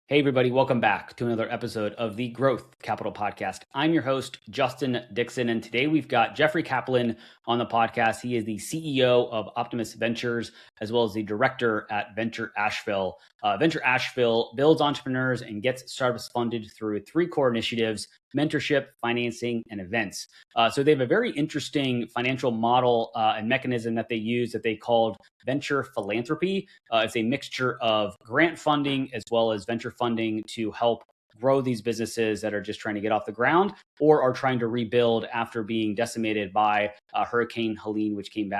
Hey, everybody, welcome back to another episode of the Growth Capital Podcast. I'm your host, Justin Dixon, and today we've got Jeffrey Kaplan on the podcast. He is the CEO of Optimist Ventures, as well as the director at Venture Asheville. Venture Asheville builds entrepreneurs and gets startups funded through three core initiatives: mentorship, financing, and events. So they have a very interesting financial model and mechanism that they use that they called venture philanthropy. It's a mixture of grant funding as well as venture funding to help grow these businesses that are just trying to get off the ground or are trying to rebuild after being decimated by Hurricane Helene, which came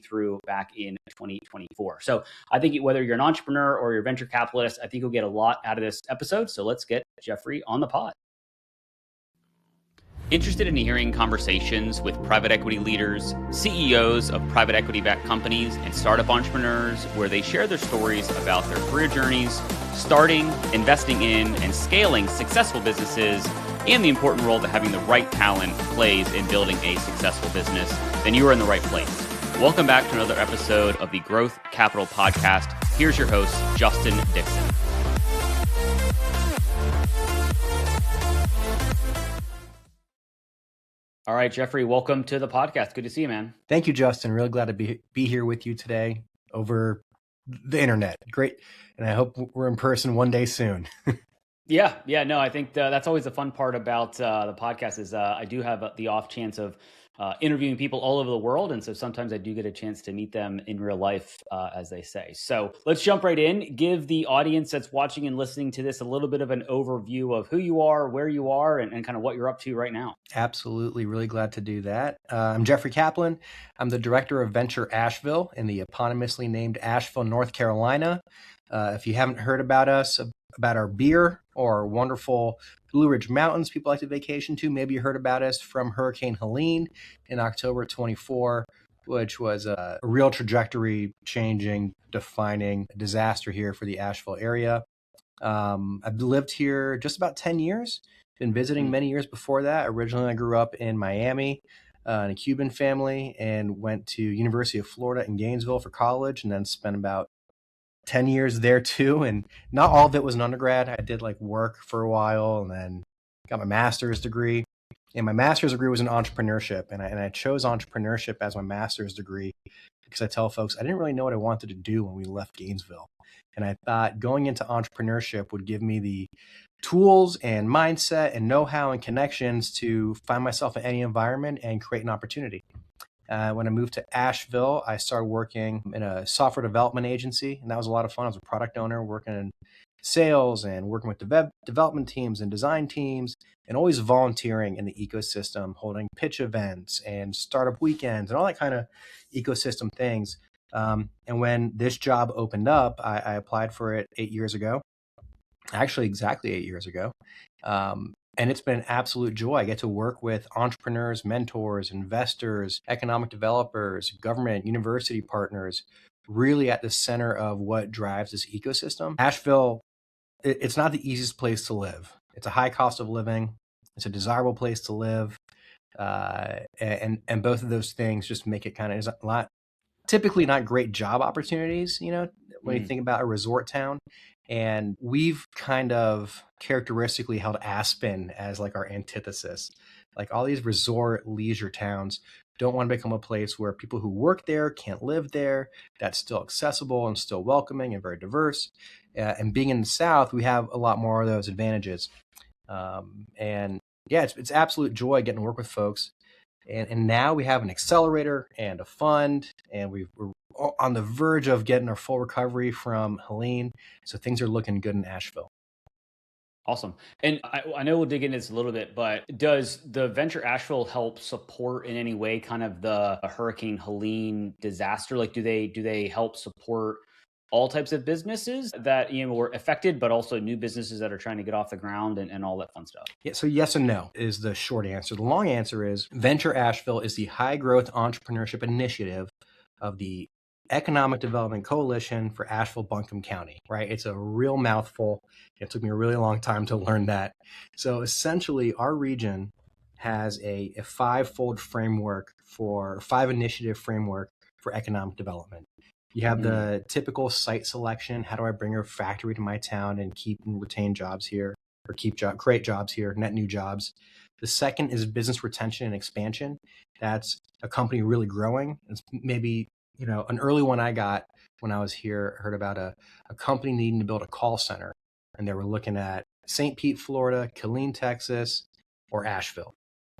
through back in 2024. So I think whether you're an entrepreneur or you're a venture capitalist, I think you'll get a lot out of this episode. So let's get Jeffrey on the pod. Interested in hearing conversations with private equity leaders, CEOs of private equity-backed companies, and startup entrepreneurs where they share their stories about their career journeys, starting, investing in, and scaling successful businesses, and the important role that having the right talent plays in building a successful business, then you are in the right place. Welcome back to another episode of the Growth Capital Podcast. Here's your host, Justin Dixon. All right, Jeffrey, welcome to the podcast. Good to see you, man. Thank you, Justin. Really glad to be here with you today over the internet. Great. And I hope we're in person one day soon. Yeah. No, I think that's always the fun part about the podcast is I do have the off chance of interviewing people all over the world. And so sometimes I do get a chance to meet them in real life, as they say. So let's jump right in. Give the audience that's watching and listening to this a little bit of an overview of who you are, where you are, and kind of what you're up to right now. Absolutely. Really glad to do that. I'm Jeffrey Kaplan. I'm the director of Venture Asheville in the eponymously named Asheville, North Carolina. If you haven't heard about us, about our beer or our wonderful Blue Ridge Mountains people like to vacation to, maybe you heard about us from Hurricane Helene in October 24, which was a real trajectory changing, defining disaster here for the Asheville area. I've lived here just about 10 years, been visiting many years before that. Originally, I grew up in Miami in a Cuban family and went to University of Florida in Gainesville for college and then spent about 10 years there too. And not all of it was an undergrad. I did work for a while and then got my master's degree. And my master's degree was in entrepreneurship. And I chose entrepreneurship as my master's degree because I tell folks I didn't really know what I wanted to do when we left Gainesville. And I thought going into entrepreneurship would give me the tools and mindset and know-how and connections to find myself in any environment and create an opportunity. When I moved to Asheville, I started working in a software development agency, and that was a lot of fun. I was a product owner working in sales and working with development teams and design teams, and always volunteering in the ecosystem, holding pitch events and startup weekends and all that kind of ecosystem things. And when this job opened up, I applied for it 8 years ago, actually exactly 8 years ago. And it's been an absolute joy. I get to work with entrepreneurs, mentors, investors, economic developers, government, university partners, really at the center of what drives this ecosystem. Asheville, it's not the easiest place to live. It's a high cost of living. It's a desirable place to live. And both of those things just make it kind of typically not great job opportunities, when you think about a resort town. And we've kind of characteristically held Aspen as our antithesis. All these resort leisure towns don't want to become a place where people who work there can't live there. That's still accessible and still welcoming and very diverse. And being in the South, we have a lot more of those advantages. And yeah, it's absolute joy getting to work with folks. And now we have an accelerator and a fund, and we're on the verge of getting our full recovery from Helene. So things are looking good in Asheville. Awesome. And I know we'll dig into this a little bit, but does the Venture Asheville help support in any way kind of the Hurricane Helene disaster? Do they help support all types of businesses that were affected, but also new businesses that are trying to get off the ground and all that fun stuff? Yeah, so yes and no is the short answer. The long answer is Venture Asheville is the high growth entrepreneurship initiative of the Economic Development Coalition for Asheville-Buncombe County, right? It's a real mouthful. It took me a really long time to learn that. So essentially, our region has a five-initiative framework for economic development. You have the typical site selection. How do I bring a factory to my town and keep and retain jobs here, or create jobs here, net new jobs? The second is business retention and expansion. That's a company really growing. It's maybe, an early one I got when I was here, heard about a company needing to build a call center. And they were looking at St. Pete, Florida, Killeen, Texas, or Asheville.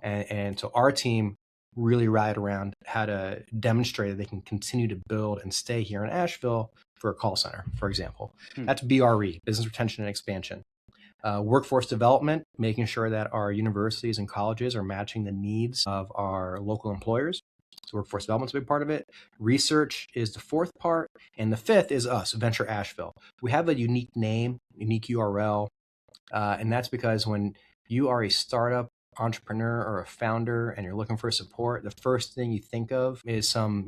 And so our team really rallied around how to demonstrate that they can continue to build and stay here in Asheville for a call center, for example. That's BRE, business retention and expansion. Workforce development, making sure that our universities and colleges are matching the needs of our local employers. So workforce development is a big part of it. Research is the fourth part. And the fifth is us, Venture Asheville. We have a unique name, unique URL. And that's because when you are a startup entrepreneur or a founder and you're looking for support, the first thing you think of is some,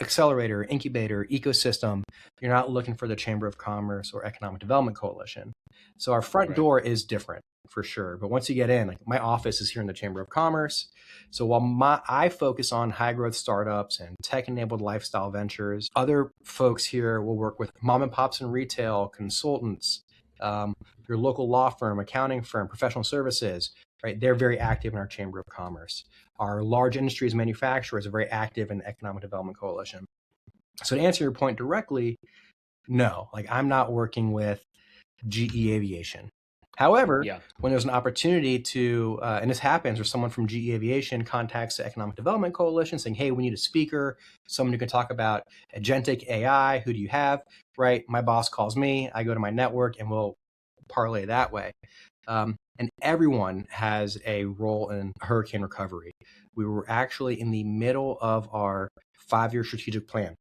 accelerator, incubator, ecosystem. You're not looking for the Chamber of Commerce or Economic Development Coalition. So our front door is different for sure. But once you get in, like my office is here in the Chamber of Commerce. So while I focus on high growth startups and tech enabled lifestyle ventures, other folks here will work with mom and pops in retail, consultants, your local law firm, accounting firm, professional services, right? They're very active in our Chamber of Commerce. Our large industries manufacturers are very active in the Economic Development Coalition. So to answer your point directly, no, like I'm not working with GE Aviation. However, when there's an opportunity to, and this happens, where someone from GE Aviation contacts the Economic Development Coalition saying, hey, we need a speaker, someone who can talk about agentic AI, who do you have, right? My boss calls me, I go to my network, and we'll parlay that way. And everyone has a role in hurricane recovery. We were actually in the middle of our 5-year strategic plan.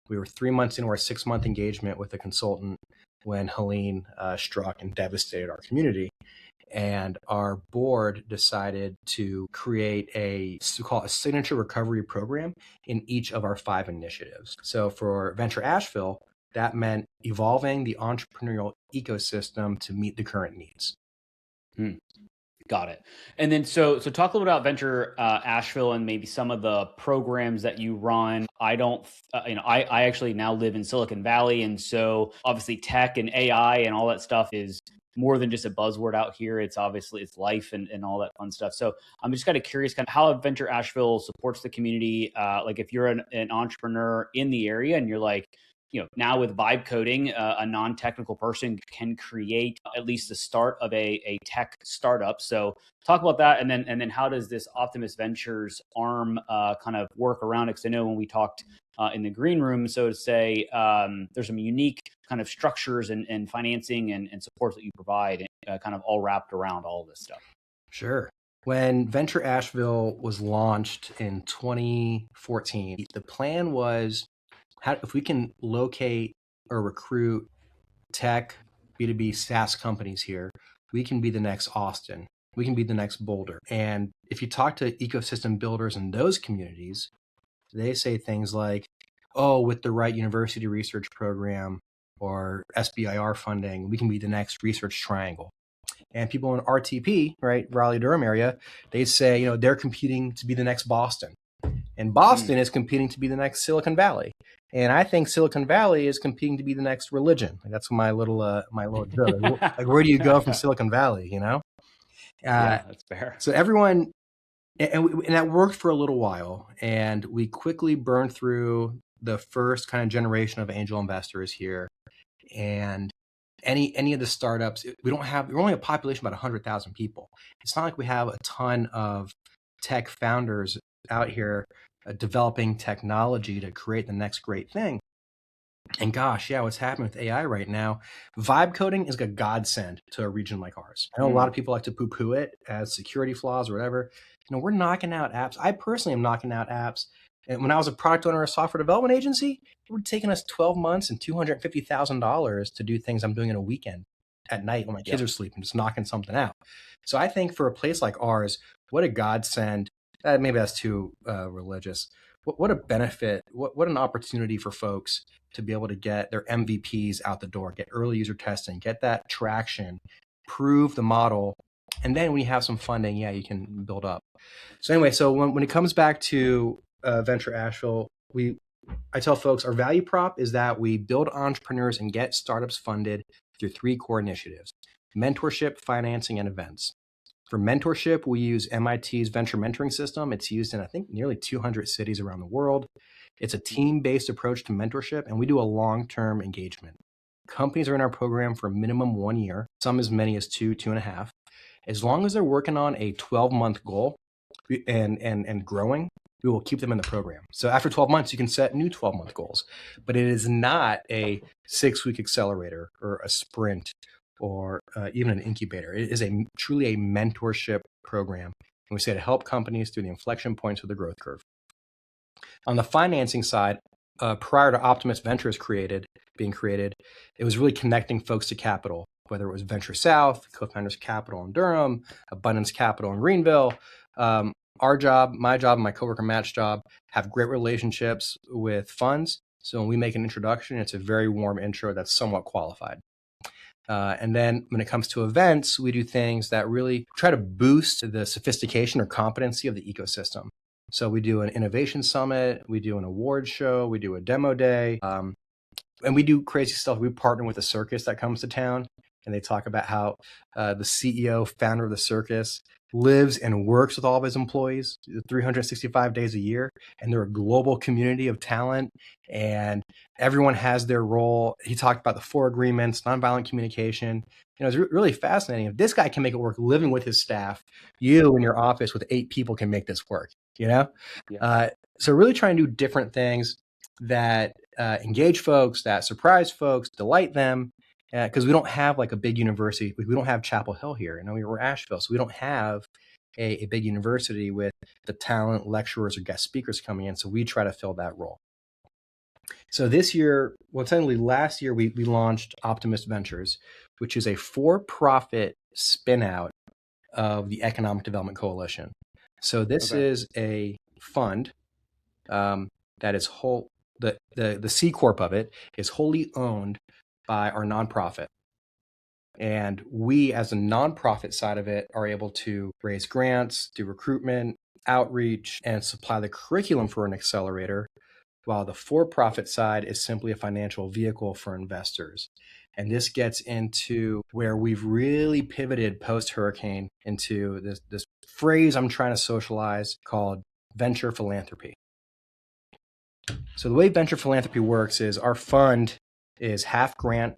We were 3 months into our 6-month engagement with a consultant when Helene struck and devastated our community. And our board decided to create a signature recovery program in each of our 5 initiatives. So for Venture Asheville, that meant evolving the entrepreneurial ecosystem to meet the current needs. Got it. And then so talk a little about Venture Asheville and maybe some of the programs that you run. I don't, I actually now live in Silicon Valley, and so obviously tech and AI and all that stuff is more than just a buzzword out here. It's obviously it's life and all that fun stuff. So I'm just kind of curious, kind of how Venture Asheville supports the community. Like if you're an entrepreneur in the area and you're like, now with vibe coding, a non-technical person can create at least the start of a tech startup. So talk about that. And then how does this Optimist Ventures arm kind of work around it? Because I know when we talked in the green room, so to say, there's some unique kind of structures and financing and support that you provide, kind of all wrapped around all of this stuff. Sure. When Venture Asheville was launched in 2014, the plan was, if we can locate or recruit tech B2B SaaS companies here, we can be the next Austin. We can be the next Boulder. And if you talk to ecosystem builders in those communities, they say things like, oh, with the right university research program or SBIR funding, we can be the next Research Triangle. And people in RTP, right, Raleigh-Durham area, they say, they're competing to be the next Boston. And Boston is competing to be the next Silicon Valley. And I think Silicon Valley is competing to be the next religion. That's my little joke. Like, where do you go from Silicon Valley, Yeah, that's fair. So everyone, and that worked for a little while. And we quickly burned through the first kind of generation of angel investors here. And any of the startups, we're only a population of about 100,000 people. It's not like we have a ton of tech founders out here developing technology to create the next great thing. And gosh, what's happening with AI right now, vibe coding is a godsend to a region like ours. I know a lot of people like to poo-poo it as security flaws or whatever. We're knocking out apps. I personally am knocking out apps. And when I was a product owner of a software development agency, it would take us 12 months and $250,000 to do things I'm doing in a weekend at night when my kids are sleeping, just knocking something out. So I think for a place like ours, what a godsend. Maybe that's too religious. What a benefit, what an opportunity for folks to be able to get their MVPs out the door, get early user testing, get that traction, prove the model. And then when you have some funding, you can build up. So anyway, so when it comes back to Venture Asheville, we I tell folks our value prop is that we build entrepreneurs and get startups funded through 3 core initiatives: mentorship, financing, and events. For mentorship, we use MIT's venture mentoring system. It's used in, I think, nearly 200 cities around the world. It's a team-based approach to mentorship, and we do a long-term engagement. Companies are in our program for a minimum 1 year, some as many as 2.5. As long as they're working on a 12-month goal and growing, we will keep them in the program. So after 12 months, you can set new 12-month goals. But it is not a 6-week accelerator or a sprint or even an incubator. It is truly a mentorship program. And we say to help companies through the inflection points of the growth curve. On the financing side, prior to Optimist Ventures being created, it was really connecting folks to capital, whether it was Venture South, Co-Founders Capital in Durham, Abundance Capital in Greenville. Our job, my job, and my coworker Matt's job have great relationships with funds. So when we make an introduction, it's a very warm intro that's somewhat qualified. And then when it comes to events, we do things that really try to boost the sophistication or competency of the ecosystem. So we do an innovation summit, we do an award show, we do a demo day, and we do crazy stuff. We partner with a circus that comes to town, and they talk about how the CEO, founder of the circus, lives and works with all of his employees 365 days a year, and they're a global community of talent, and everyone has their role. He talked about the 4 agreements, nonviolent communication. It's really fascinating. If this guy can make it work living with his staff, you in your office with 8 people can make this work, Yeah. So really trying to do different things that engage folks, that surprise folks, delight them, because we don't have like a big university. We don't have Chapel Hill here. We're Asheville, so we don't have a big university with the talent, lecturers, or guest speakers coming in. So we try to fill that role. So this year, technically last year, we launched Optimist Ventures, which is a for-profit spin-out of the Economic Development Coalition. So this is a fund that is the C Corp of it is wholly owned by our nonprofit. And we, as a nonprofit side of it, are able to raise grants, do recruitment, outreach, and supply the curriculum for an accelerator, while the for-profit side is simply a financial vehicle for investors. And this gets into where we've really pivoted post-hurricane into this phrase I'm trying to socialize called venture philanthropy. So the way venture philanthropy works is our fund is half grant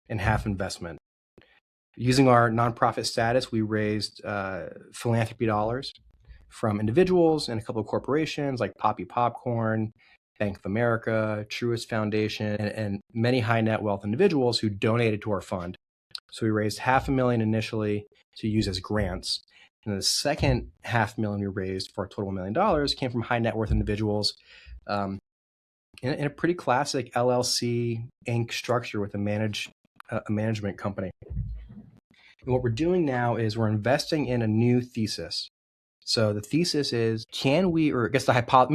and half investment. Using our nonprofit status, we raised philanthropy dollars from individuals and a couple of corporations like Poppy Popcorn, Bank of America, Truist Foundation, and many high net wealth individuals who donated to our fund. So we raised $500,000 initially to use as grants. And the second $500,000 we raised for a total of $1 million came from high net worth individuals in a pretty classic LLC Inc. structure with a management company. And what we're doing now is we're investing in a new thesis. So the thesis is, let me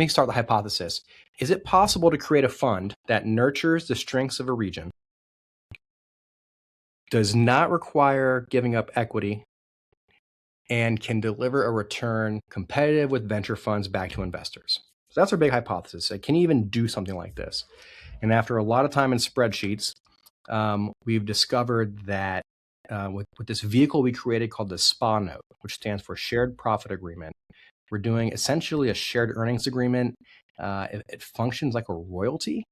start the hypothesis. Is it possible to create a fund that nurtures the strengths of a region, does not require giving up equity, and can deliver a return competitive with venture funds back to investors? So that's our big hypothesis. Can you even do something like this? And after a lot of time in spreadsheets, we've discovered that with this vehicle we created called the SPA note, which stands for Shared Profit Agreement, we're doing essentially a shared earnings agreement. It functions like a royalty.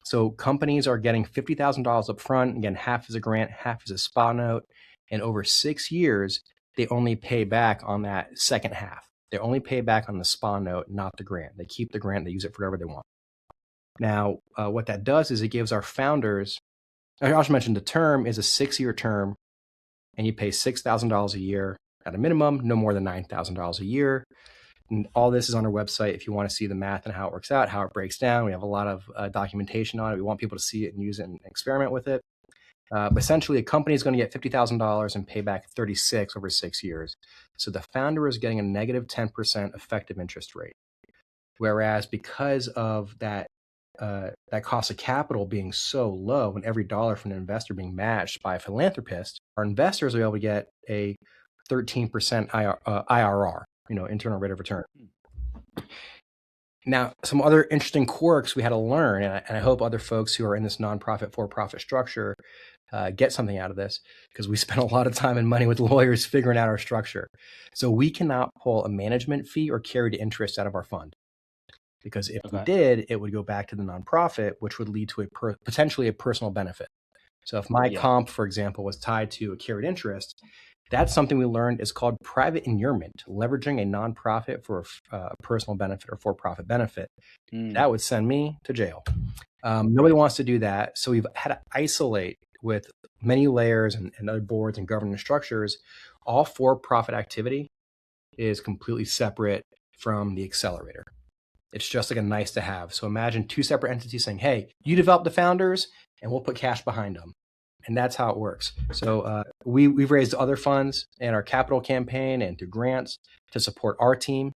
So companies are getting $50,000 up front. Again, half is a grant, half is a SPA note. And over 6 years, they only pay back on that second half. They only pay back on the SPA note, not the grant. They keep the grant, they use it for whatever they want. Now, what that does is it gives our founders, I also mentioned the term is a 6-year term, and you pay $6,000 a year at a minimum, no more than $9,000 a year. And all this is on our website if you want to see the math and how it works out, how it breaks down. We have a lot of documentation on it. We want people to see it and use it and experiment with it. But essentially, a company is going to get $50,000 and pay back $36,000 over 6 years. So the founder is getting a negative 10% effective interest rate. Whereas because of that cost of capital being so low and every dollar from an investor being matched by a philanthropist, our investors are able to get a 13% IRR, internal rate of return. Now, some other interesting quirks we had to learn, and I hope other folks who are in this nonprofit for-profit structure get something out of this, because we spent a lot of time and money with lawyers figuring out our structure. So we cannot pull a management fee or carried interest out of our fund, because if we did, it would go back to the nonprofit, which would lead to potentially a personal benefit. So if my comp, for example, was tied to a carried interest, that's something we learned is called private inurement, leveraging a nonprofit for a personal benefit or for-profit benefit. That would send me to jail. Nobody wants to do that. So we've had to isolate with many layers and other boards and governance structures. All for-profit activity is completely separate from the accelerator. It's just like a nice to have. So imagine two separate entities saying, hey, you develop the founders and we'll put cash behind them. And that's how it works. So we've raised other funds in our capital campaign and through grants to support our team.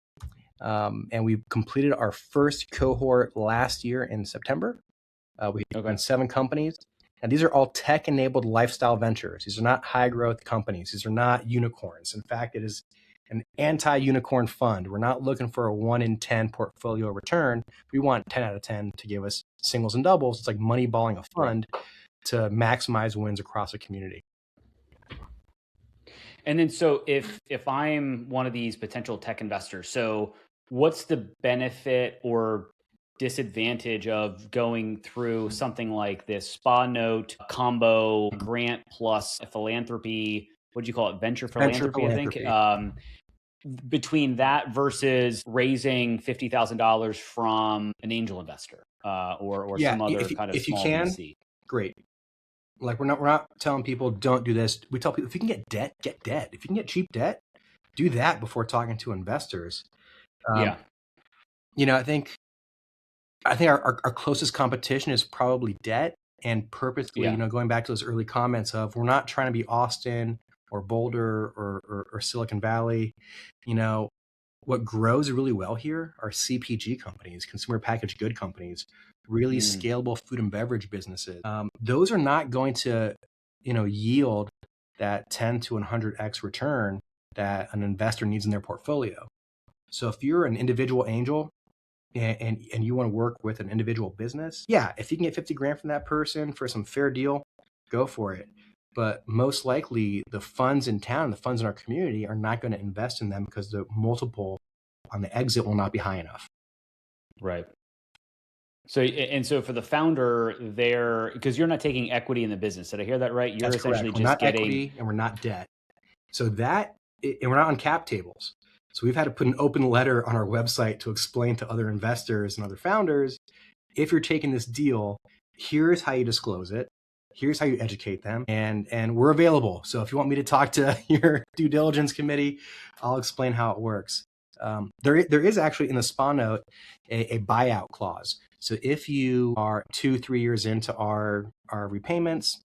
And we've completed our first cohort last year in September. We've done 7 companies. And these are all tech-enabled lifestyle ventures. These are not high-growth companies. These are not unicorns. In fact, it is an anti-unicorn fund. We're not looking for a 1 in 10 portfolio return. We want 10 out of 10 to give us singles and doubles. It's like money balling a fund to maximize wins across a community. And then, so if I'm one of these potential tech investors, so what's the benefit or disadvantage of going through something like this spa note combo grant plus philanthropy? What do you call it? Venture philanthropy, I think. Between that versus raising $50,000 from an angel investor or some other kind of small VC. Great. Like we're not telling people don't do this. We tell people if you can get debt, get debt. If you can get cheap debt, do that before talking to investors. I think our closest competition is probably debt, and purposely, going back to those early comments of we're not trying to be Austin or Boulder or Silicon Valley. What grows really well here are CPG companies, consumer packaged good companies, really scalable food and beverage businesses. Those are not going to, yield that 10 to 100x return that an investor needs in their portfolio. So if you're an individual angel and you want to work with an individual business, if you can get 50 grand from that person for some fair deal, go for it. But most likely the funds in town, the funds in our community are not going to invest in them because the multiple on the exit will not be high enough. Right. So for the founder there, because you're not taking equity in the business. Did I hear that right? You're That's essentially correct. We're just not getting equity and we're not debt. So and we're not on cap tables. So we've had to put an open letter on our website to explain to other investors and other founders, if you're taking this deal, here's how you disclose it. Here's how you educate them, and we're available. So if you want me to talk to your due diligence committee, I'll explain how it works. There is actually in the SPA note a buyout clause. So if you are 2-3 years into our repayments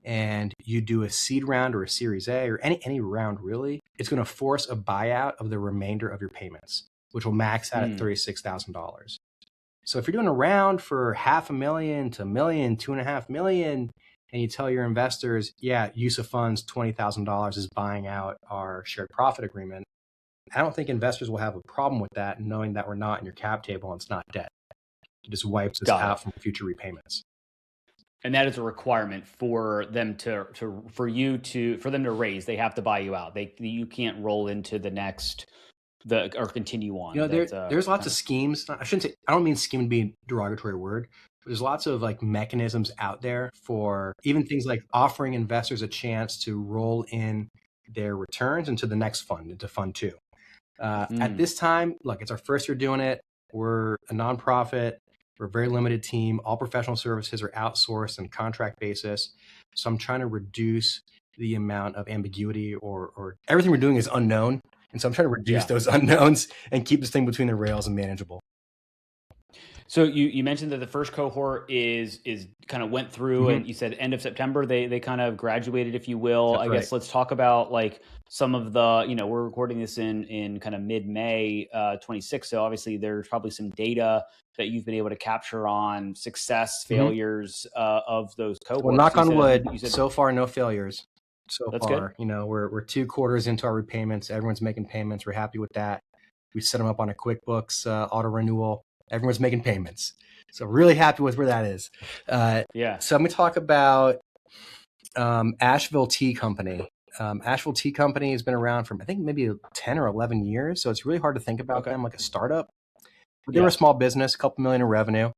and you do a seed round or a Series A or any round really, it's going to force a buyout of the remainder of your payments, which will max out at $36,000. So if you're doing a round for $500,000 to $1 million, $2.5 million, and you tell your investors, use of funds $20,000 is buying out our shared profit agreement, I don't think investors will have a problem with that, knowing that we're not in your cap table and it's not debt. It just wipes us out from future repayments. And that is a requirement for them for them to raise. They have to buy you out. You can't roll into the next or continue on. There's lots of schemes. I don't mean scheme to be a derogatory word. But there's lots of mechanisms out there for even things like offering investors a chance to roll in their returns into the next fund, into fund 2. At this time, look, it's our first year doing it. We're a nonprofit. We're a very limited team. All professional services are outsourced on contract basis. So I'm trying to reduce the amount of ambiguity or everything we're doing is unknown. And so I'm trying to reduce those unknowns and keep this thing between the rails and manageable. So you mentioned that the first cohort is kind of went through, and you said end of September they kind of graduated, if you will. That's guess let's talk about some of the, we're recording this in kind of mid-May 26. So obviously there's probably some data that you've been able to capture on success, failures of those cohorts. Well, knock on wood, so far no failures. That's Good. We're 2 quarters into our repayments. Everyone's making payments. We're happy with that. We set them up on a QuickBooks auto renewal. Everyone's making payments. So really happy with where that is. Yeah. So I'm going to talk about Asheville Tea Company. Asheville Tea Company has been around for, I think, maybe 10 or 11 years. So it's really hard to think about them like a startup. But they were a small business, a couple million in revenue.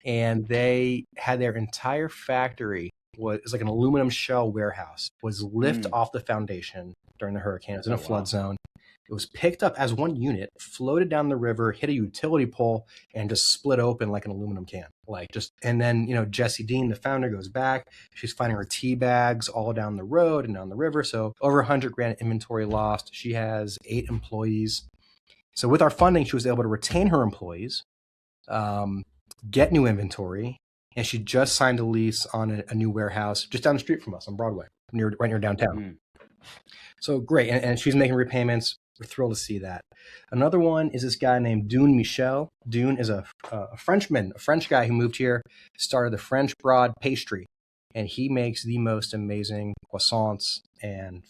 And they had their entire factory was like an aluminum shell warehouse, was lifted off the foundation during the hurricane. It was in a flood zone. It was picked up as one unit, floated down the river, hit a utility pole, and just split open like an aluminum can. And then, Jessie Dean, the founder, goes back. She's finding her tea bags all down the road and down the river. So over $100,000 inventory lost. She has 8 employees. So with our funding, she was able to retain her employees, get new inventory, and she just signed a lease on a new warehouse just down the street from us on Broadway, right near downtown. So great. And she's making repayments. We're thrilled to see that. Another one is this guy named Dune Michel. Dune is a Frenchman, a French guy who moved here, started the French Broad Pastry, and he makes the most amazing croissants and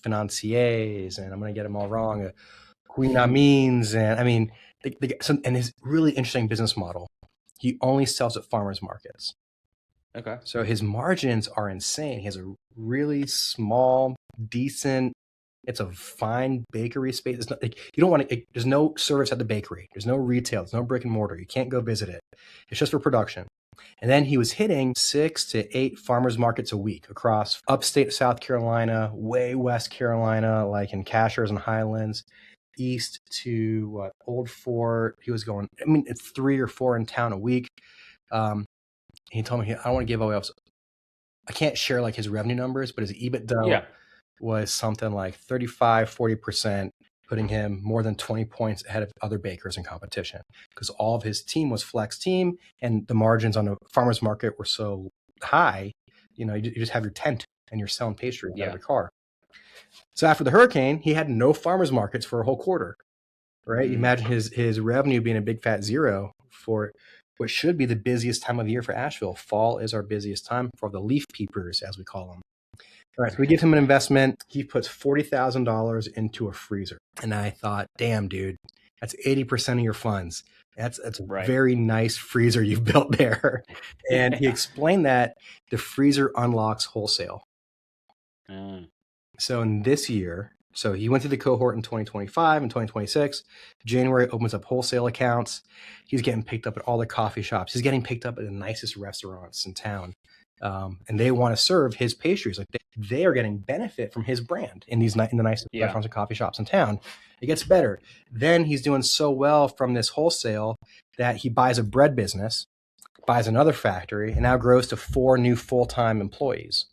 financiers, and I'm going to get them all wrong, Queen Amines, and I mean, and his really interesting business model. He only sells at farmers markets. Okay. So his margins are insane. He has a really small, decent, it's a fine bakery space. It's not, you don't want to, there's no service at the bakery. There's no retail. There's no brick and mortar. You can't go visit it. It's just for production. And then he was hitting 6 to 8 farmers markets a week across upstate South Carolina, way West Carolina, like in Cashers and Highlands, east to Old Fort. He was going, it's 3 or 4 in town a week. He told me, I don't want to give away, I can't share like his revenue numbers, but his EBITDA was something like 35-40%, putting him more than 20 points ahead of other bakers in competition, because all of his team was flex team, and the margins on the farmer's market were so high. You just have your tent and you're selling pastry out of the car. So after the hurricane, he had no farmers markets for a whole quarter, right? You imagine his revenue being a big fat zero for what should be the busiest time of year for Asheville. Fall is our busiest time for the leaf peepers, as we call them. All right, so we give him an investment. He puts $40,000 into a freezer. And I thought, damn, dude, that's 80% of your funds. That's a very nice freezer you've built there. And he explained that the freezer unlocks wholesale. So in this year, so he went through the cohort in 2025 and 2026. January opens up wholesale accounts. He's getting picked up at all the coffee shops. He's getting picked up at the nicest restaurants in town. And they want to serve his pastries. Like they are getting benefit from his brand in the nicest restaurants and coffee shops in town. It gets better. Then he's doing so well from this wholesale that he buys a bread business, buys another factory, and now grows to 4 new full-time employees.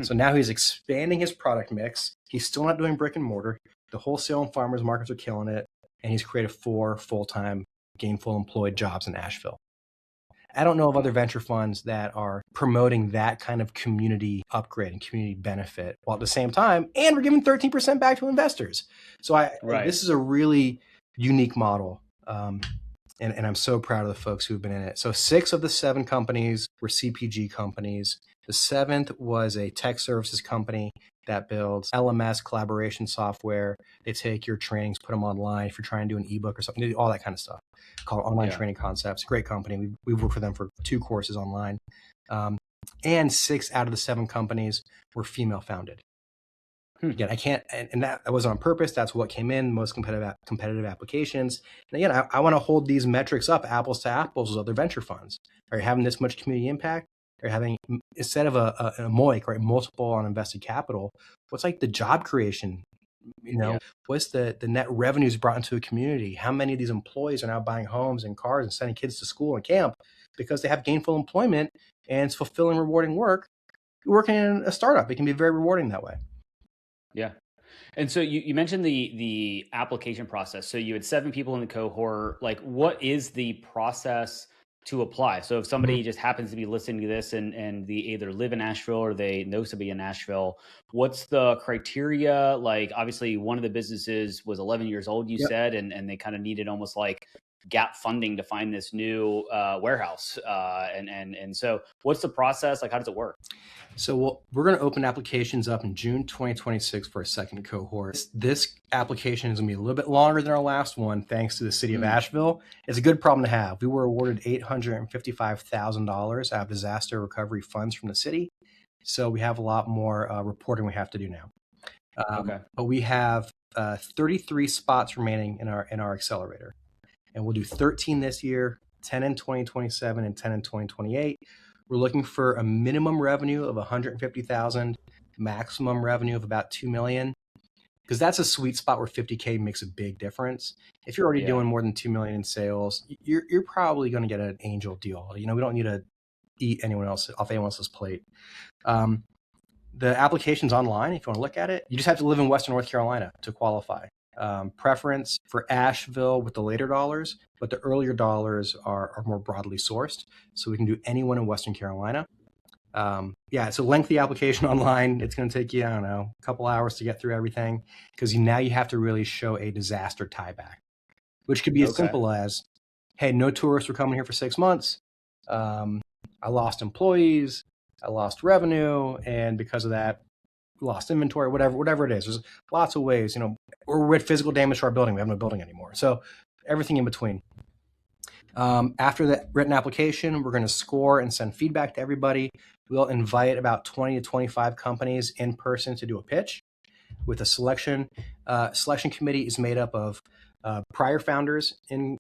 So now he's expanding his product mix. He's still not doing brick and mortar. The wholesale and farmers markets are killing it. And he's created 4 full-time gainful employed jobs in Asheville. I don't know of other venture funds that are promoting that kind of community upgrade and community benefit while at the same time, and we're giving 13% back to investors. So this is a really unique model. And I'm so proud of the folks who've been in it. So 6 of the 7 companies were CPG companies. The 7th was a tech services company that builds LMS collaboration software. They take your trainings, put them online. If you're trying to do an ebook or something, they do all that kind of stuff. Called Online Training Concepts. Great company. We've worked for them for 2 courses online. And 6 out of the 7 companies were female founded. Again, I can't, and that wasn't on purpose. That's what came in, most competitive applications. And again, I want to hold these metrics up, apples to apples with other venture funds. Are you having this much community impact? Are you having, instead of a MOIC, right, multiple on invested capital, what's like the job creation? What's the net revenues brought into a community? How many of these employees are now buying homes and cars and sending kids to school and camp because they have gainful employment and it's fulfilling, rewarding work? You're working in a startup. It can be very rewarding that way. Yeah. And so you mentioned the application process. So you had 7 people in the cohort. Like, what is the process to apply? So if somebody just happens to be listening to this and they either live in Asheville or they know somebody in Asheville, what's the criteria? Like, obviously one of the businesses was 11 years old, you said, and they kind of needed almost like gap funding to find this new warehouse. And so what's the process? Like, how does it work? So we're going to open applications up in June 2026 for a second cohort. This application is going to be a little bit longer than our last one, thanks to the city of Asheville. It's a good problem to have. We were awarded $855,000 out of disaster recovery funds from the city. So we have a lot more reporting we have to do now. But we have 33 spots remaining in our accelerator. And we'll do 13 this year, 10 in 2027, and 10 in 2028. We're looking for a minimum revenue of $150,000, maximum revenue of about $2 million, because that's a sweet spot where $50K makes a big difference. If you're already doing more than $2 million in sales, you're probably going to get an angel deal. We don't need to eat anyone else off anyone else's plate. The application's online. If you want to look at it, you just have to live in Western North Carolina to qualify. Preference for Asheville with the later dollars, but the earlier dollars are more broadly sourced. So we can do anyone in Western Carolina. It's a lengthy application online. It's going to take you, a couple hours to get through everything, because now you have to really show a disaster tieback, which could be as simple as, hey, no tourists were coming here for 6 months. I lost employees, I lost revenue, and because of that, lost inventory, whatever it is. There's lots of ways, or we had physical damage to our building. We have no building anymore. So everything in between. After the written application, we're going to score and send feedback to everybody. We'll invite about 20 to 25 companies in person to do a pitch with a selection. Selection committee is made up of prior founders in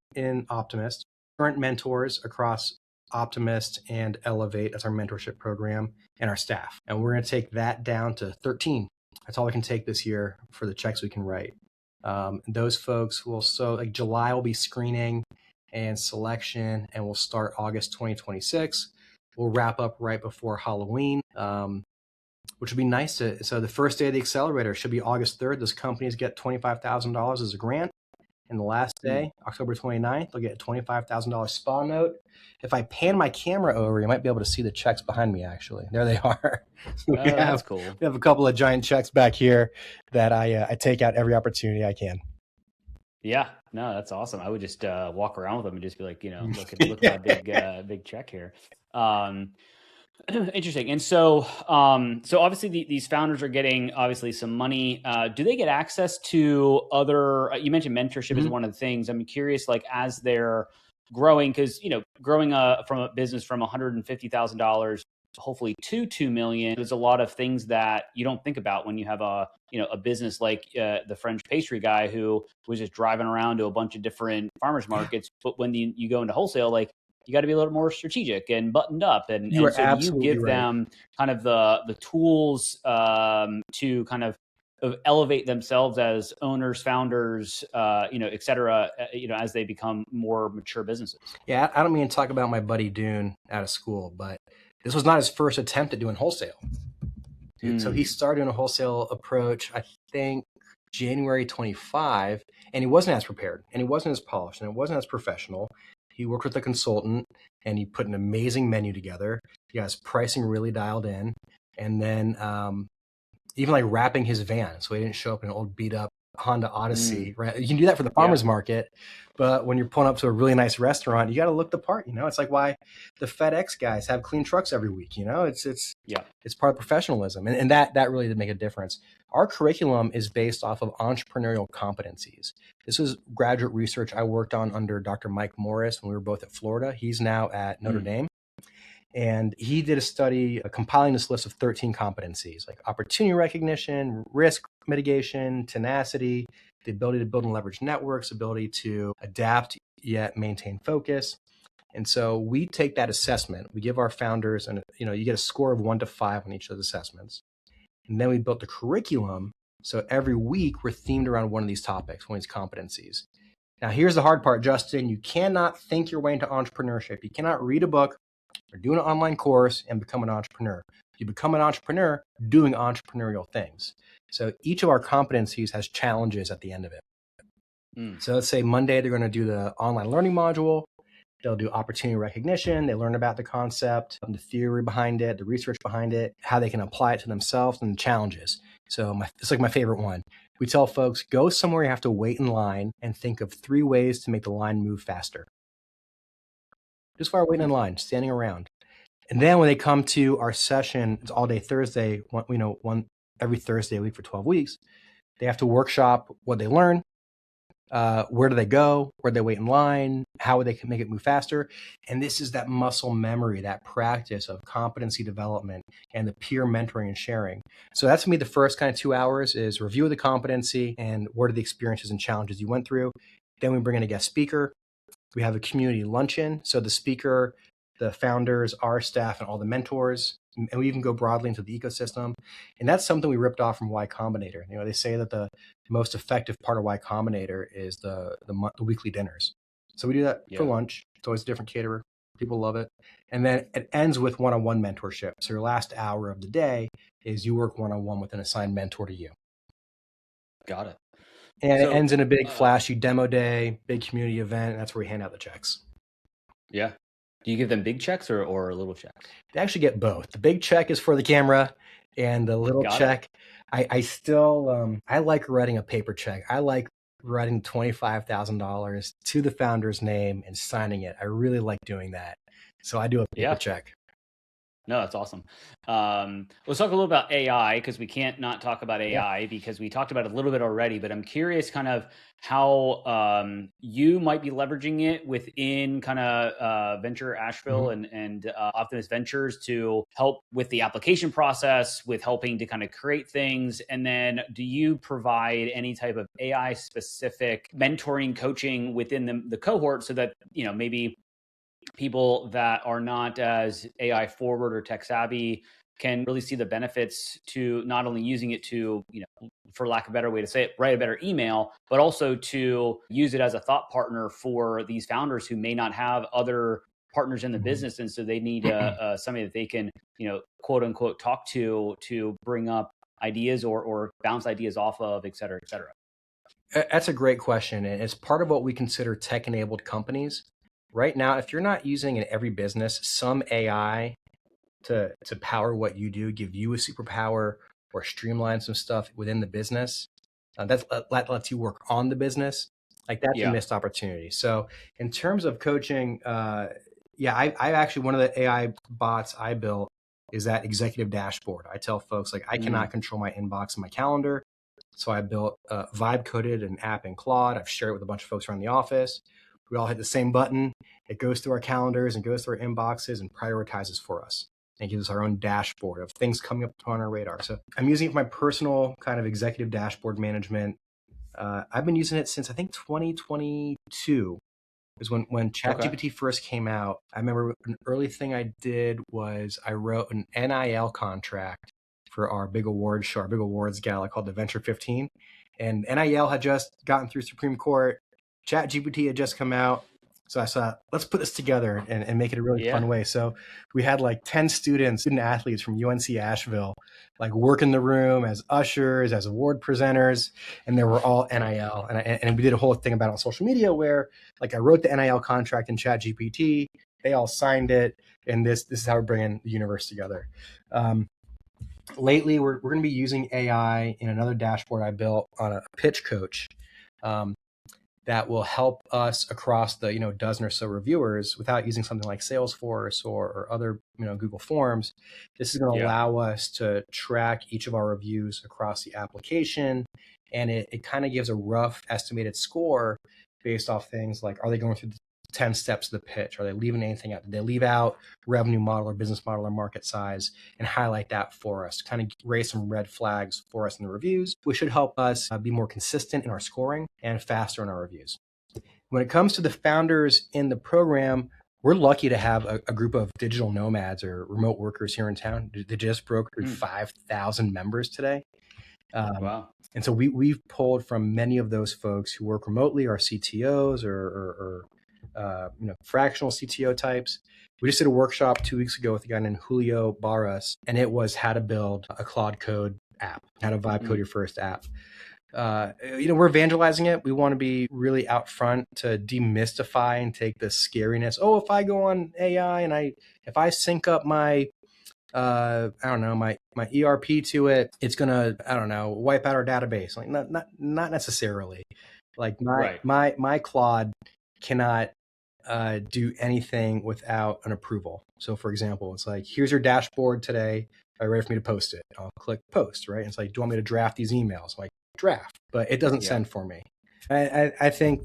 Optimist, current mentors across Optimist and Elevate, that's our mentorship program, and our staff. And we're going to take that down to 13. That's all we can take this year for the checks we can write. Those folks will, July will be screening and selection, and we'll start August 2026. We'll wrap up right before Halloween, which would be nice so the first day of the accelerator should be August 3rd. Those companies get $25,000 as a grant. And the last day, October 29th, they'll get a $25,000 SPA note. If I pan my camera over, you might be able to see the checks behind me, actually. There they are. That's cool. We have a couple of giant checks back here that I take out every opportunity I can. Yeah, no, that's awesome. I would just walk around with them and just be like, look at my big check here. Interesting. And so obviously these founders are getting some money. Do they get access to other, you mentioned mentorship is one of the things. I'm curious, as they're growing, because, growing from a business from $150,000, hopefully to $2 million, there's a lot of things that you don't think about when you have a business like the French pastry guy who was just driving around to a bunch of different farmers markets. But when you go into wholesale, you got to be a little more strategic and buttoned up. And so you give them kind of the tools to kind of elevate themselves as owners, founders, et cetera, as they become more mature businesses. Yeah, I don't mean to talk about my buddy Dune out of school, but this was not his first attempt at doing wholesale. So he started in a wholesale approach, I think, January 25, and he wasn't as prepared, and he wasn't as polished, and it wasn't as professional. He worked with a consultant, and he put an amazing menu together. He got his pricing really dialed in, and then even wrapping his van, so he didn't show up in an old beat up Honda Odyssey. Right? You can do that for the farmer's market, but when you're pulling up to a really nice restaurant, you got to look the part. It's like why the FedEx guys have clean trucks every week. It's part of professionalism, and that really did make a difference. Our curriculum is based off of entrepreneurial competencies. This was graduate research I worked on under Dr. Mike Morris when we were both at Florida. He's now at Notre Dame. And he did a study compiling this list of 13 competencies, like opportunity recognition, risk mitigation, tenacity, the ability to build and leverage networks, ability to adapt yet maintain focus. And so we take that assessment, we give our founders, and you get a score of 1 to 5 on each of those assessments. And then we built the curriculum. So every week we're themed around one of these topics, one of these competencies. Now here's the hard part, Justin. You cannot think your way into entrepreneurship. You cannot read a book or do an online course and become an entrepreneur. You become an entrepreneur doing entrepreneurial things. So each of our competencies has challenges at the end of it. So let's say Monday, they're going to do the online learning module. They'll do opportunity recognition. They learn about the concept, the theory behind it, the research behind it, how they can apply it to themselves, and the challenges. So it's like my favorite one. We tell folks, go somewhere you have to wait in line and think of 3 ways to make the line move faster. Just while waiting in line, standing around. And then when they come to our session, it's all day Thursday, one every Thursday a week for 12 weeks, they have to workshop what they learn. Where do they go? Where do they wait in line? How would they make it move faster? And this is that muscle memory, that practice of competency development and the peer mentoring and sharing. So that's me. The first kind of 2 hours is review of the competency and what are the experiences and challenges you went through. Then we bring in a guest speaker. We have a community luncheon. So the speaker, the founders, our staff, and all the mentors, and we even go broadly into the ecosystem. And that's something we ripped off from Y Combinator. They say that the most effective part of Y Combinator is the weekly dinners. So we do that for lunch. It's always a different caterer. People love it. And then it ends with one-on-one mentorship. So your last hour of the day is you work one-on-one with an assigned mentor to you. Got it. And it ends in a big flashy demo day, big community event. And that's where we hand out the checks. Yeah. Do you give them big checks or little checks? They actually get both. The big check is for the camera, and the little check, I still, I like writing a paper check. I like writing $25,000 to the founder's name and signing it. I really like doing that. So I do a paper check. No, that's awesome. Let's talk a little about AI, because we can't not talk about AI because we talked about it a little bit already, but I'm curious kind of how you might be leveraging it within kind of Venture Asheville and Optimist Ventures to help with the application process, with helping to kind of create things. And then do you provide any type of AI specific mentoring, coaching within the cohort so that, maybe people that are not as AI forward or tech savvy can really see the benefits to not only using it to, for lack of a better way to say it, write a better email, but also to use it as a thought partner for these founders who may not have other partners in the business. And so they need somebody that they can, quote unquote, talk to bring up ideas or bounce ideas off of, et cetera, et cetera. That's a great question. And it's part of what we consider tech-enabled companies. Right now, if you're not using in every business some AI to power what you do, give you a superpower or streamline some stuff within the business, that lets you work on the business, like that's a missed opportunity. So in terms of coaching, I actually, one of the AI bots I built is that executive dashboard. I tell folks, like, I cannot control my inbox and my calendar. So I built vibe coded an app in Claude. I've shared it with a bunch of folks around the office. We all hit the same button. It goes through our calendars and goes through our inboxes and prioritizes for us and gives us our own dashboard of things coming up on our radar. So I'm using it for my personal kind of executive dashboard management. I've been using it since I think 2022 is when ChatGPT first came out. I remember an early thing I did was I wrote an NIL contract for our big award show, our big awards gala called the Venture 15. And NIL had just gotten through Supreme Court. ChatGPT had just come out. So I thought, let's put this together and make it a really fun way. So we had like 10 student athletes from UNC Asheville, like work in the room as ushers, as award presenters, and they were all NIL. And we did a whole thing about it on social media where like I wrote the NIL contract in ChatGPT, they all signed it, and this is how we're bringing the universe together. Lately, we're going to be using AI in another dashboard I built on a pitch coach. That will help us across the dozen or so reviewers without using something like Salesforce or other Google Forms. This is going to allow us to track each of our reviews across the application, and it kind of gives a rough estimated score based off things like, are they going through the 10 steps of the pitch? Are they leaving anything out? Did they leave out revenue model or business model or market size, and highlight that for us, kind of raise some red flags for us in the reviews, which should help us be more consistent in our scoring and faster in our reviews. When it comes to the founders in the program, we're lucky to have a group of digital nomads or remote workers here in town. They just broke through 5,000 members today. Wow. And so we've pulled from many of those folks who work remotely, our CTOs or fractional CTO types. We just did a workshop 2 weeks ago with a guy named Julio Barras, and it was how to build a Claude Code app, how to vibe code your first app. We're evangelizing it. We want to be really out front to demystify and take the scariness. Oh, if I go on AI and if I sync up my my ERP to it, it's gonna, I don't know, wipe out our database. Like not necessarily. Like my Claude cannot do anything without an approval. So for example, it's like, here's your dashboard today. Are you ready for me to post it? I'll click post, right? And it's like, do you want me to draft these emails? I'm like, draft, but it doesn't send for me. I think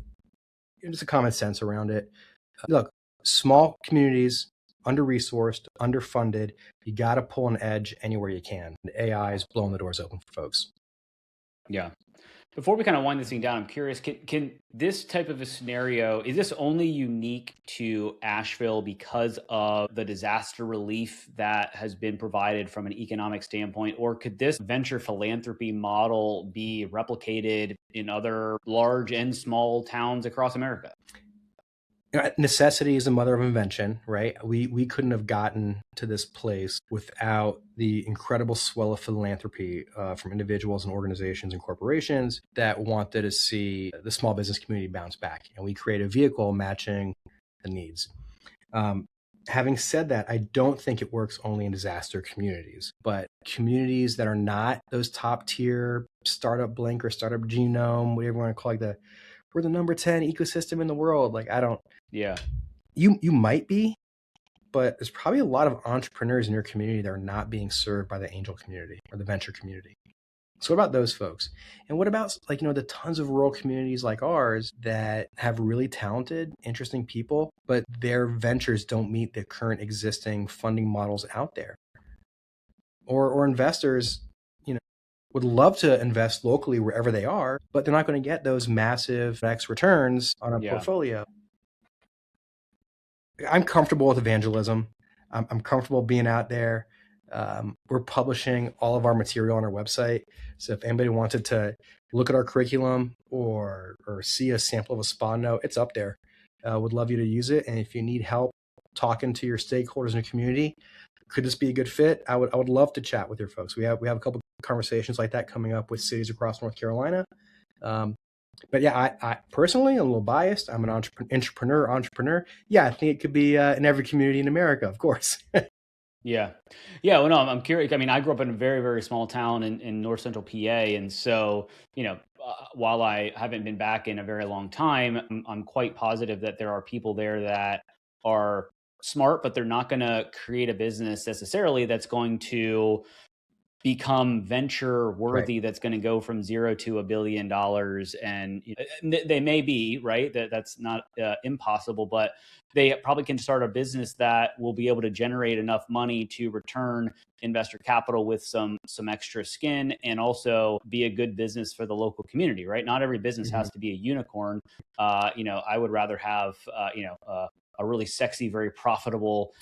it's a common sense around it. Look, small communities, under-resourced, underfunded, you got to pull an edge anywhere you can. The AI is blowing the doors open for folks. Yeah. Before we kind of wind this thing down, I'm curious, can this type of a scenario, is this only unique to Asheville because of the disaster relief that has been provided from an economic standpoint, or could this venture philanthropy model be replicated in other large and small towns across America? Necessity is the mother of invention, right? We couldn't have gotten to this place without the incredible swell of philanthropy from individuals and organizations and corporations that wanted to see the small business community bounce back. And we create a vehicle matching the needs. Having said that, I don't think it works only in disaster communities, but communities that are not those top tier startup Blink or startup Genome, whatever you want to call it, we're the number 10 ecosystem in the world. Like, I don't. Yeah. You might be, but there's probably a lot of entrepreneurs in your community that are not being served by the angel community or the venture community. So what about those folks? And what about, like, the tons of rural communities like ours that have really talented, interesting people, but their ventures don't meet the current existing funding models out there? Or investors, would love to invest locally wherever they are, but they're not going to get those massive X returns on a portfolio. I'm comfortable with evangelism. I'm comfortable being out there. We're publishing all of our material on our website. So if anybody wanted to look at our curriculum or see a sample of a spa note, it's up there. Would love you to use it. And if you need help talking to your stakeholders in the community, could this be a good fit? I would love to chat with your folks. We have a couple conversations like that coming up with cities across North Carolina. But yeah, I personally, I'm a little biased. I'm an entrepreneur. Yeah, I think it could be in every community in America, of course. Yeah. Well, no, I'm curious. I mean, I grew up in a very, very small town in North Central PA. And so, while I haven't been back in a very long time, I'm quite positive that there are people there that are smart, but they're not going to create a business necessarily that's going to become venture worthy, right, that's going to go from $0 to $1 billion. And they may be, right, that's not impossible, but they probably can start a business that will be able to generate enough money to return investor capital with some extra skin, and also be a good business for the local community, right? Not every business has to be a unicorn. I would rather have a really sexy, very profitable,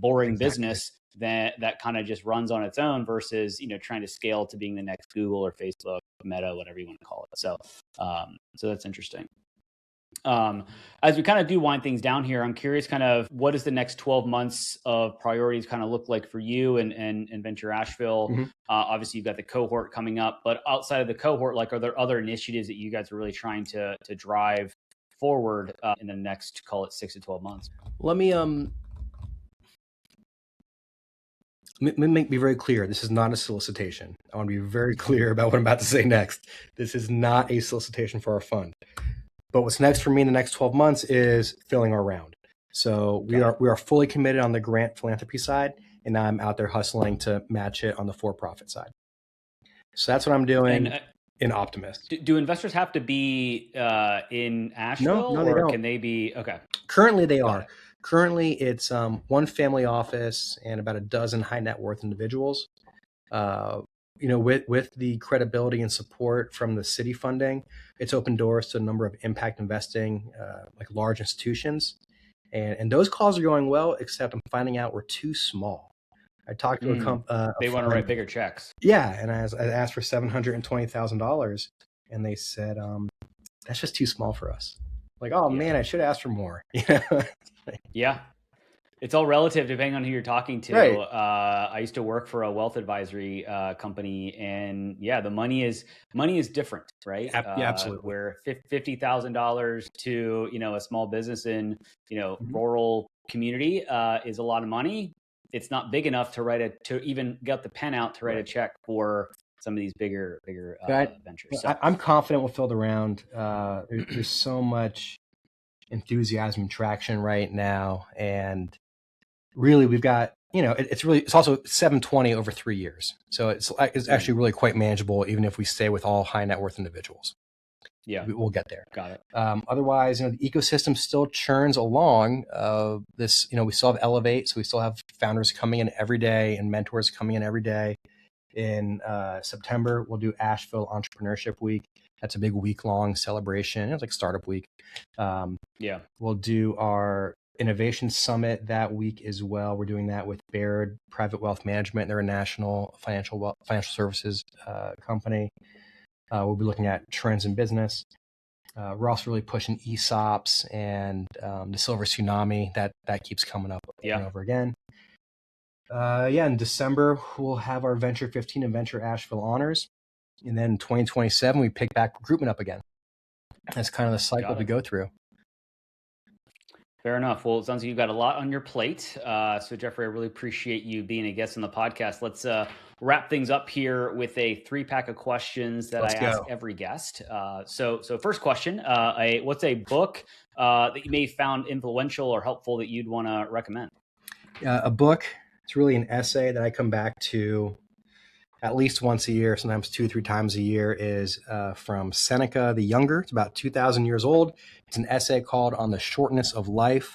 boring business that kind of just runs on its own versus, trying to scale to being the next Google or Facebook, Meta, whatever you want to call it. So that's interesting. As we kind of do wind things down here, I'm curious kind of what does the next 12 months of priorities kind of look like for you and Venture Asheville? Obviously you've got the cohort coming up, but outside of the cohort, like, are there other initiatives that you guys are really trying to drive forward in the next, call it 6 to 12 months? Let me be very clear. This is not a solicitation. I want to be very clear about what I'm about to say next. This is not a solicitation for our fund. But what's next for me in the next 12 months is filling our round. So we are fully committed on the grant philanthropy side, and now I'm out there hustling to match it on the for-profit side. So that's what I'm doing in Optimist. Do investors have to be in Asheville? No, they don't. Can they be? Okay. Currently, they are. Currently, it's one family office and about a dozen high net worth individuals. With the credibility and support from the city funding, it's opened doors to a number of impact investing, like large institutions. And those calls are going well, except I'm finding out we're too small. I talked to they want to write bigger checks. Yeah, and I asked for $720,000, and they said that's just too small for us. Like, oh man, I should ask for more. Yeah. It's all relative depending on who you're talking to. Right. I used to work for a wealth advisory company, and the money is different, right? Absolutely. Where $50,000 to a small business in rural community is a lot of money. it's not big enough to even get the pen out to write a check for some of these bigger ventures. So I'm confident we'll fill the round. There's so much enthusiasm and traction right now, and really we've got, it's also 720 over 3 years, so it's actually really quite manageable, even if we stay with all high net worth individuals. Yeah, we'll get there. Got it. Otherwise, the ecosystem still churns along. This, we still have Elevate, so we still have founders coming in every day and mentors coming in every day. In September, we'll do Asheville Entrepreneurship Week. That's a big week-long celebration. It's like Startup Week. We'll do our Innovation Summit that week as well. We're doing that with Baird Private Wealth Management. They're a national financial services company. We'll be looking at trends in business. We're also really pushing ESOPs and the Silver Tsunami that keeps coming up over and over again. In December, we'll have our Venture 15 and Venture Asheville Honors. And then 2027, we pick back recruitment up again. That's kind of the cycle to go through. Fair enough. Well, it sounds like you've got a lot on your plate. So Jeffrey, I really appreciate you being a guest on the podcast. Let's wrap things up here with a 3-pack of questions that I ask every guest. So first question, what's a book that you may have found influential or helpful that you'd want to recommend? A book, it's really an essay that I come back to at least once a year, sometimes 2 or 3 times a year, is from Seneca the Younger. It's about 2,000 years old. It's an essay called On the Shortness of Life.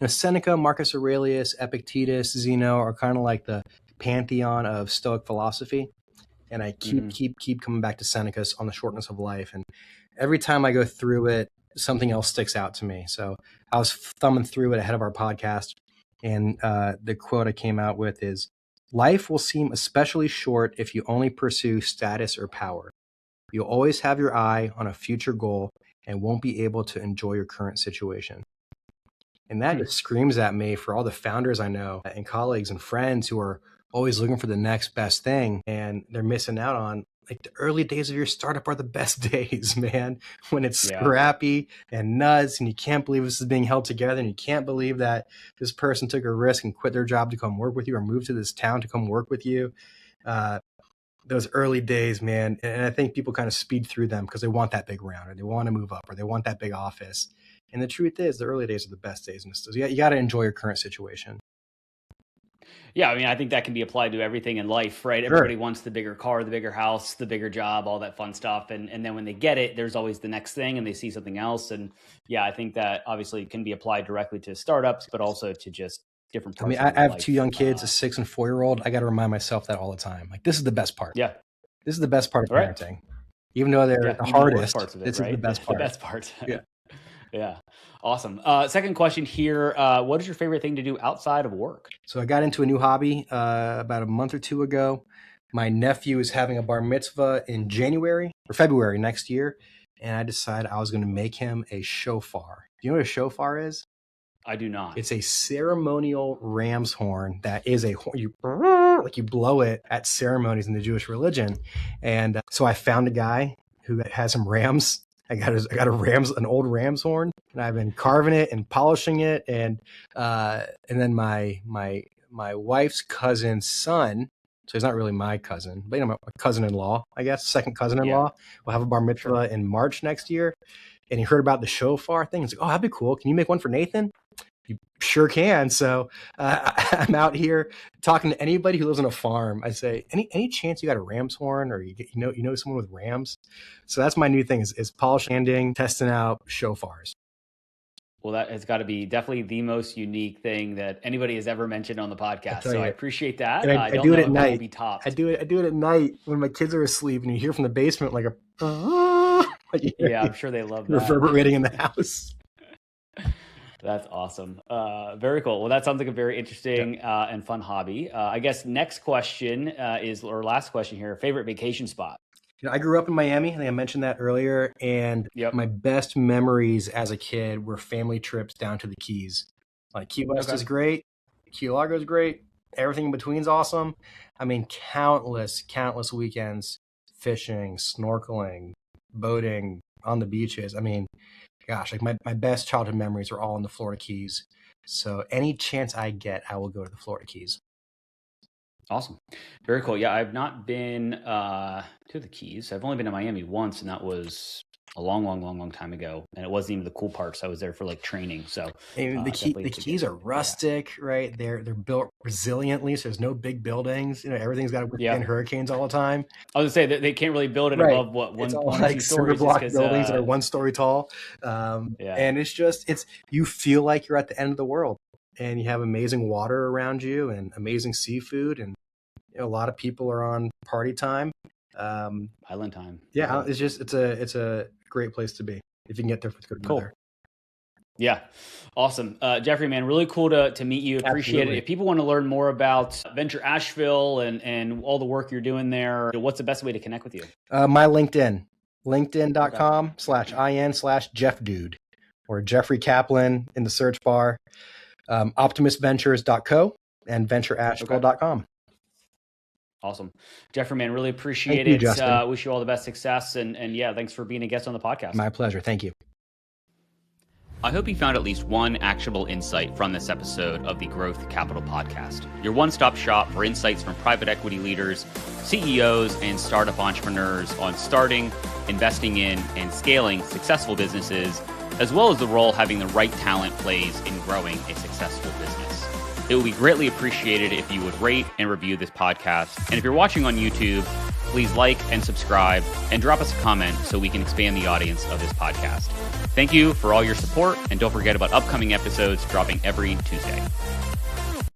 Seneca, Marcus Aurelius, Epictetus, Zeno are kind of like the pantheon of Stoic philosophy. And I keep coming back to Seneca's On the Shortness of Life. And every time I go through it, something else sticks out to me. So I was thumbing through it ahead of our podcast. And the quote I came out with is, "Life will seem especially short if you only pursue status or power. You'll always have your eye on a future goal and won't be able to enjoy your current situation." And that just screams at me for all the founders I know and colleagues and friends who are always looking for the next best thing, and they're missing out on, like, the early days of your startup are the best days, man, when it's scrappy and nuts and you can't believe this is being held together and you can't believe that this person took a risk and quit their job to come work with you or move to this town to come work with you. Those early days, man. And I think people kind of speed through them because they want that big round or they want to move up or they want that big office. And the truth is, the early days are the best days. And so you got to enjoy your current situation. Yeah, I mean, I think that can be applied to everything in life, right? Sure. Everybody wants the bigger car, the bigger house, the bigger job, all that fun stuff. And then when they get it, there's always the next thing and they see something else. And yeah, I think that obviously can be applied directly to startups, but also to just different parts. I have 2 young kids, a 6 and 4-year-old. I got to remind myself that all the time. Like, this is the best part. Yeah. This is the best part of parenting. Even though they're the hardest, parts of it, this is the best part. The best part. Yeah. Yeah. Awesome. Second question here. What is your favorite thing to do outside of work? So I got into a new hobby about a month or 2 ago. My nephew is having a bar mitzvah in January or February next year. And I decided I was going to make him a shofar. Do you know what a shofar is? I do not. It's a ceremonial ram's horn that is a horn. You blow it at ceremonies in the Jewish religion. And so I found a guy who has some rams. I got an old ram's horn, and I've been carving it and polishing it. And then my wife's cousin's son, so he's not really my cousin, but my cousin-in-law, I guess, second cousin-in-law, will have a bar mitzvah in March next year. And he heard about the shofar thing. He's like, "Oh, that'd be cool. Can you make one for Nathan?" You sure can. So I'm out here talking to anybody who lives on a farm. I say, any chance you got a ram's horn or you know someone with rams? So that's my new thing is polishing, testing out shofars. Well, that has got to be definitely the most unique thing that anybody has ever mentioned on the podcast. So I appreciate that. And I do it at night. I do it at night when my kids are asleep and you hear from the basement like a yeah, I'm sure they love that. Reverberating in the house. That's awesome. Very cool. Well, that sounds like a very interesting and fun hobby. I guess next question last question here, favorite vacation spot? I grew up in Miami. I think I mentioned that earlier. And my best memories as a kid were family trips down to the Keys. Like Key West is great. Key Largo is great. Everything in between is awesome. I mean, countless weekends fishing, snorkeling, boating on the beaches. I mean, gosh, like my best childhood memories are all in the Florida Keys. So any chance I get, I will go to the Florida Keys. Awesome. Very cool. Yeah, I've not been to the Keys. I've only been to Miami once, and that was a long time ago. And it wasn't even the cool parts. I was there for like training. So And the Keys are rustic, right? They're built resiliently, so there's no big buildings. Everything's got to withstand hurricanes all the time. I was gonna say that they can't really build it above what one like cinder block buildings that are 1 story tall. And it's you feel like you're at the end of the world, and you have amazing water around you and amazing seafood, and a lot of people are on party time, island time. Yeah, it's a great place to be if you can get there for good weather. Yeah. Awesome. Jeffrey, man, really cool to meet you. Appreciate it. If people want to learn more about Venture Asheville and all the work you're doing there, what's the best way to connect with you? My LinkedIn, linkedin.com/in/JeffDude, or Jeffrey Kaplan in the search bar, optimistventures.co and ventureasheville.com. Awesome. Jeffrey, man, really appreciate it. Wish you all the best success. And yeah, thanks for being a guest on the podcast. My pleasure. Thank you. I hope you found at least one actionable insight from this episode of the Growth Capital Podcast, your one-stop shop for insights from private equity leaders, CEOs, and startup entrepreneurs on starting, investing in, and scaling successful businesses, as well as the role having the right talent plays in growing a successful business. It would be greatly appreciated if you would rate and review this podcast. And if you're watching on YouTube, please like and subscribe and drop us a comment so we can expand the audience of this podcast. Thank you for all your support, and don't forget about upcoming episodes dropping every Tuesday.